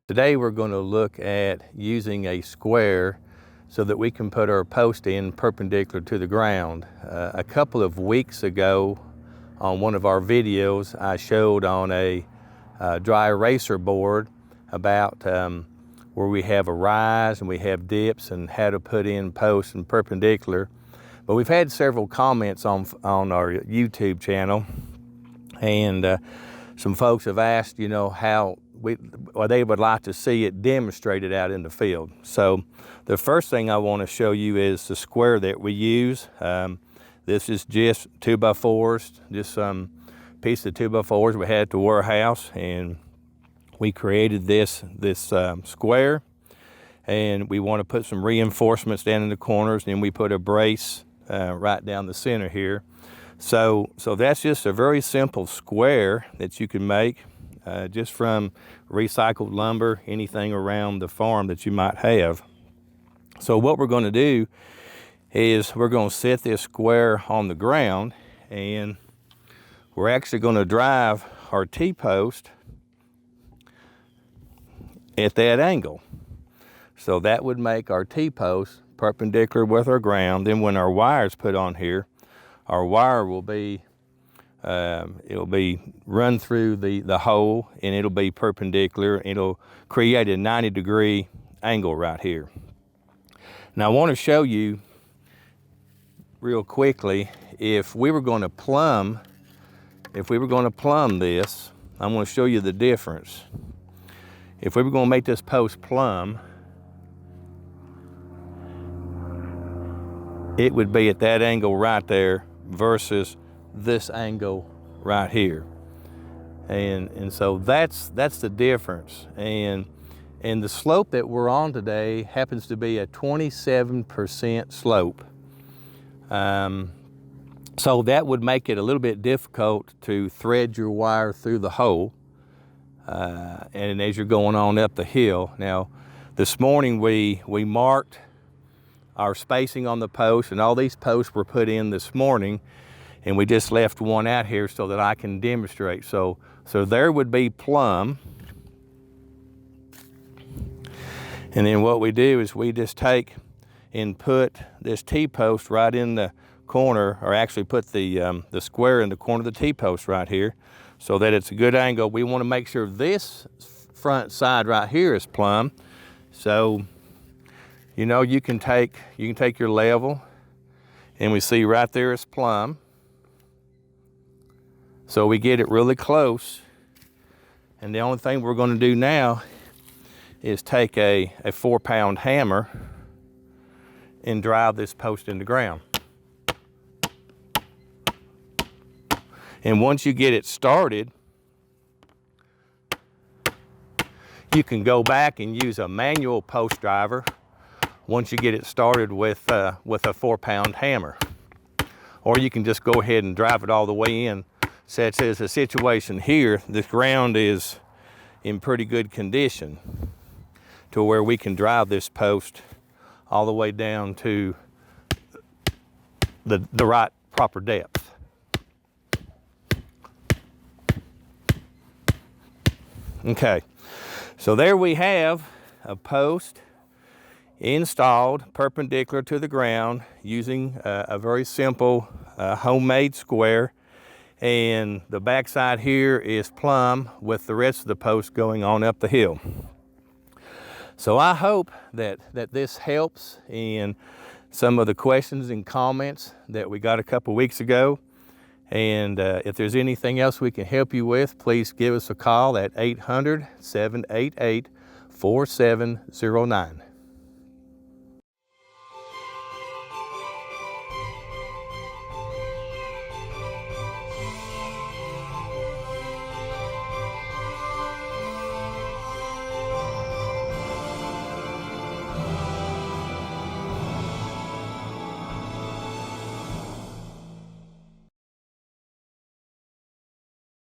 Today we're going to look at using a square so that we can put our post in perpendicular to the ground. A couple of weeks ago on one of our videos I showed on a dry eraser board about where we have a rise and we have dips and how to put in posts and perpendicular. But we've had several comments on our YouTube channel, and some folks have asked, how they would like to see it demonstrated out in the field. So the first thing I want to show you is the square that we use. This is just 2x4s, just some piece of 2x4s we had at the warehouse, and we created this square, and we want to put some reinforcements down in the corners, and we put a brace right down the center here. So that's just a very simple square that you can make just from recycled lumber, anything around the farm that you might have. So what we're going to do is we're going to set this square on the ground, and we're actually going to drive our T-post at that angle. So that would make our T-post perpendicular with our ground. Then when our wire's put on here, our wire will be it'll be run through the hole, and it'll be perpendicular. It'll create a 90-degree angle right here. Now I want to show you real quickly, if we were going to plumb this, I'm going to show you the difference. If we were going to make this post plumb, it would be at that angle right there versus this angle right here. And so that's the difference. And the slope that we're on today happens to be a 27% slope. So that would make it a little bit difficult to thread your wire through the hole and as you're going on up the hill. Now, this morning we marked our spacing on the post, and all these posts were put in this morning, and we just left one out here so that I can demonstrate. So there would be plumb. And then what we do is we just take and put this T-post right in the corner, or actually put the square in the corner of the T-post right here so that it's a good angle. We want to make sure this front side right here is plumb. So, you can take your level, and we see right there it's plumb. So we get it really close, and the only thing we're going to do now is take a 4-pound hammer and drive this post in the ground. And once you get it started, you can go back and use a manual post driver once you get it started with a 4-pound hammer. Or you can just go ahead and drive it all the way in. Such as the situation here, the ground is in pretty good condition to where we can drive this post all the way down to the right proper depth. Okay, so there we have a post installed perpendicular to the ground using a very simple homemade square. And the backside here is plumb with the rest of the post going on up the hill. So I hope that this helps in some of the questions and comments that we got a couple weeks ago. And if there's anything else we can help you with, please give us a call at 800-788-4709.